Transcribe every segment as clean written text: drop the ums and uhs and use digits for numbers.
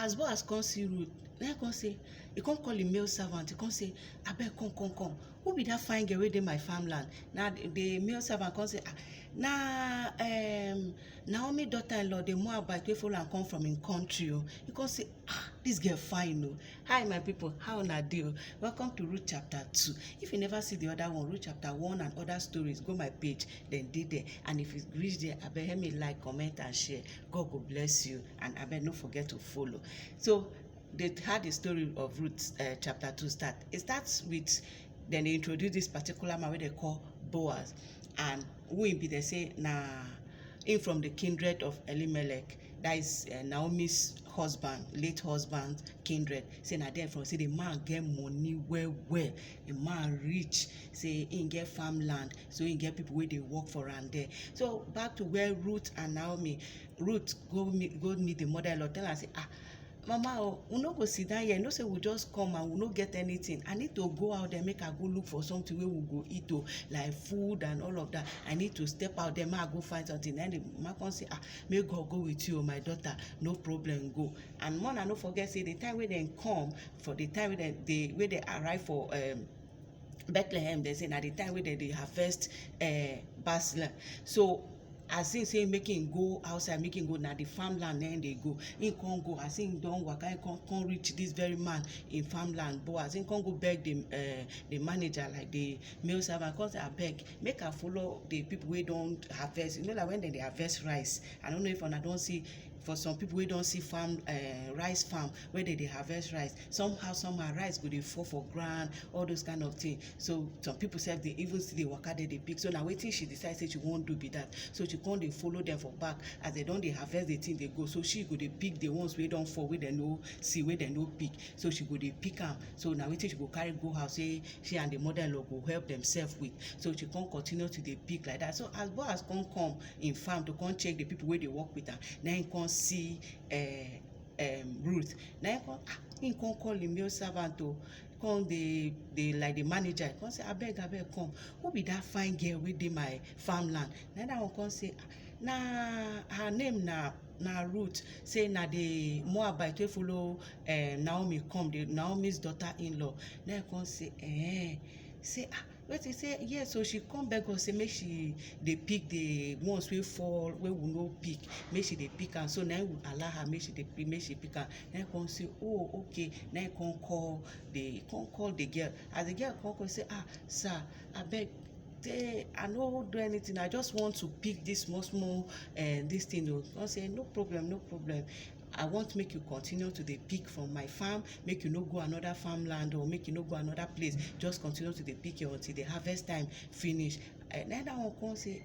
as Boaz come see Ruth, then come say, he come call him male servant, he come say, abeg come, who be that fine girl wey dey my farmland? Na the male servant come say, na Naomi daughter-in-law, the Moabite wey follow am come from im country o. He come say, this girl fine o. Hi my people, how una dey o? Welcome to Ruth Chapter 2. If you never see the other one, Ruth Chapter 1 and other stories, go my page, then dey there. And if you reach there, abeg help me like, comment and share. God go bless you, and abeg no forget to follow. So they had the story of Ruth chapter 2 start. It starts with, then they introduce this particular man wey they call Boaz, and who him be, they say na him from the kindred of Elimelech, that is Naomi's husband, late husband kindred. Say na there from, say the man get money well, the man rich, say he get farmland, so he get people where they work for am there. So back to where Ruth and Naomi, Ruth go meet the mother-in-law, tell her say, Mama, we no go sit down here. No say we just come and we no get anything. I need to go out there, make I go look for something where we go eat, like food and all of that. I need to step out there, make I go find something. Then the man come say, may God go with you, my daughter. No problem, go. And mona no forget, say the time where they come, for the time where they arrive for Bethlehem, they say na the time where they harvest basil. So as him say make him go outside, make him go na the farmland, then they go. He can't go. As him don waka, he can't reach this very man in farmland. But as him can't go beg the manager, like the male servant, cause I beg, make I follow the people who don't harvest. You know, like when they harvest rice. I don't know if I don't see. For some people we don't see farm rice farm where they harvest rice, somehow rice go dey fall for ground, all those kind of things. So some people say they even see the waka they pick. So now waiting, she decides say she won't do be that, so she can't they follow them for back. As they don't they harvest the thing, they go, so she go they pick the ones we don't fall, where they no see, where they no pick. So she go they pick them. So now waiting, she go carry go house, say she and the mother-in-law go help themselves with. So she can't continue to they pick like that. So as Boaz come in farm to come check the people where they work with her, then come see Ruth. Now he come call the male servant to come, the like the manager, come say, abeg come, who be that fine girl wey dey my farmland? Then that one come say, na her name na Ruth. Say na the Moabite wey follow Naomi come, the Naomi's daughter-in-law. Then come say, say wait, he say yes. So she come beg us, say make she they pick the ones wey fall, wey we no pick, make she they pick, and so now we allow her, make she pick her. Then come say, oh okay. Then come call the girl. As the girl come say, sir, I beg, I no do anything, I just want to pick this small this thing. I say no problem. I want make you continue to the pick from my farm, make you no go another farmland, or make you no go another place. Just continue to the pick until the harvest time finish. Then that one come say,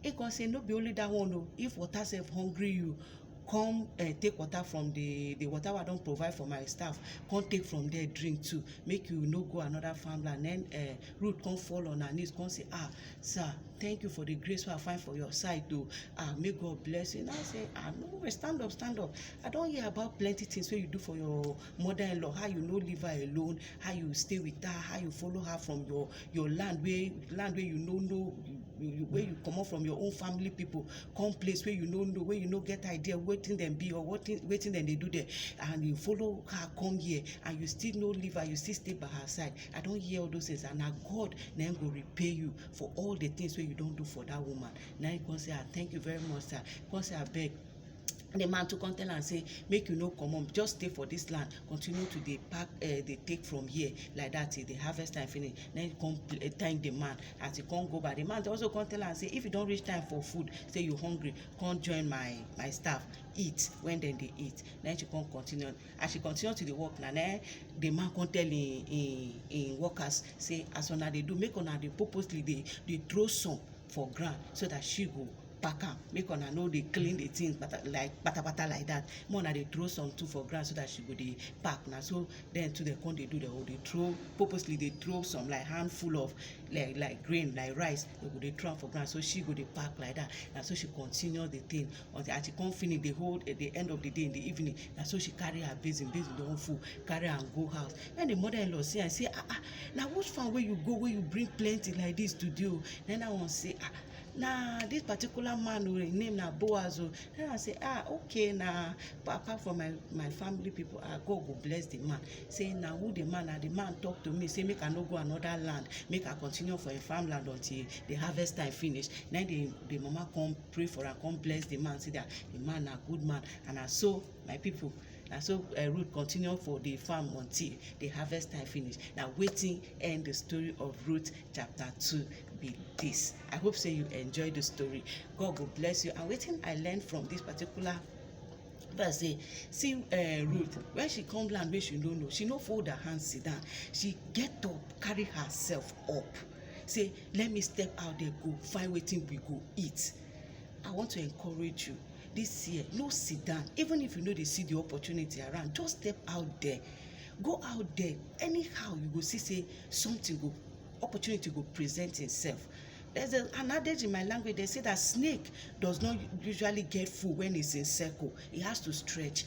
he come say no be only that one o. If water self hungry you, come take water from the water I don't provide for my staff. Come take from there, drink too. Make you no go another farmland. Then Ruth come fall on her knees, come say, sir, thank you for the grace I find for your side though. May God bless you. Now I say, no, stand up. I don't hear about plenty things where you do for your mother-in-law, how you no leave her alone, how you stay with her, how you follow her from your land where you know where you come out from your own family people, come place where you know where you no get idea waiting them be, or waiting them they do there, and you follow her come here, and you still no leave her, you still stay by her side. I don't hear all those things, and now God then go repay you for all the things where you don't do for that woman. Now you can say, thank you very much, sir. Come say, I beg. The man to come tell and say, make you no come on, just stay for this land, continue to the pack, they take from here like that till the harvest time finish. Then you come thank the man as he can't go by. The man also come tell and say, if you don't reach time for food, say you hungry, come join my staff, eat when then they eat. Then she come continue. As she continue to the work now, the man come tell in workers, say as on they do, make on they purposely they throw some for ground so that she go pack am, make una know they clean the things like pata like that. More na they throw some too for ground so that she go dey pack. Now so then to the con they do the whole, they throw purposely, they throw some like handful of like grain, like rice, they go they throw for ground, so she go they pack like that. And so she continue the thing until she come finish the whole at the end of the day in the evening. And so she carry her basin don't full, carry her and go house. When the mother-in-law see and say, now which farm where you go where you bring plenty like this to do? Then I want say, na this particular man who name na Boaz o. Then I say, okay, na apart from my family people, God go bless the man. Say na who the man, na the man talk to me say make I no go another land, make I continue for a farmland until the harvest time finish. Then the mama come pray for am, come bless the man, say that the man na good man. And so my people, and so Ruth continue for the farm until the harvest time finish. Now wetin end the story of Ruth chapter 2 be this. I hope say you enjoy the story. God will bless you. And wetin I learned from this particular verse say, see Ruth, when she come land wey she no know, she no fold her hands sit down. She get up, carry herself up, say let me step out there, go find wetin we go eat. I want to encourage you this year, no sit down. Even if you know dey see the opportunity around, just step out there, go out there. Anyhow you go see say something go, opportunity go present itself. There's an adage in my language, they say that snake does not usually get full when it's in circle. It has to stretch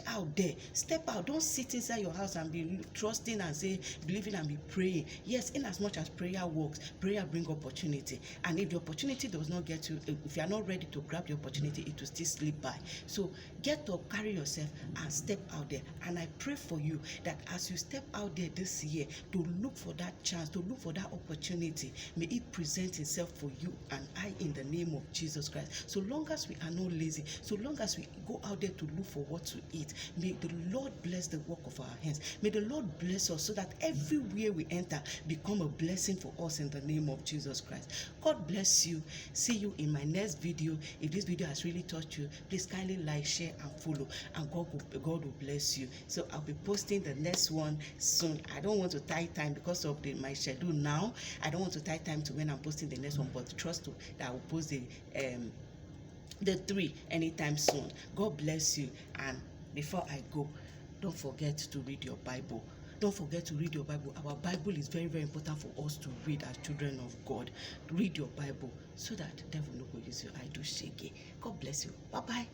out there, step out. Don't sit inside your house and be trusting and say believing and be praying. Yes, in as much as prayer works, prayer brings opportunity. And if the opportunity does not get you, if you are not ready to grab the opportunity, it will still slip by. So get up, carry yourself and step out there. And I pray for you that as you step out there this year, to look for that chance, to look for that opportunity, may it present itself for you and I in the name of Jesus Christ. So long as we are not lazy, so long as we go out there to look for what to eat, may the Lord bless the work of our hands. May the Lord bless us so that everywhere we enter become a blessing for us in the name of Jesus Christ. God bless you. See you in my next video. If this video has really touched you, please kindly like, share and follow, and God will bless you. So I'll be posting the next one soon. I don't want to tie time because of my schedule now. I don't want to tie time to when I'm posting the next one, but trust that I will post the 3 anytime soon. God bless you. And before I go, don't forget to read your Bible. Don't forget to read your Bible. Our Bible is very, very important for us to read as children of God. Read your Bible so that the devil no go use your eye do shege. God bless you. Bye bye.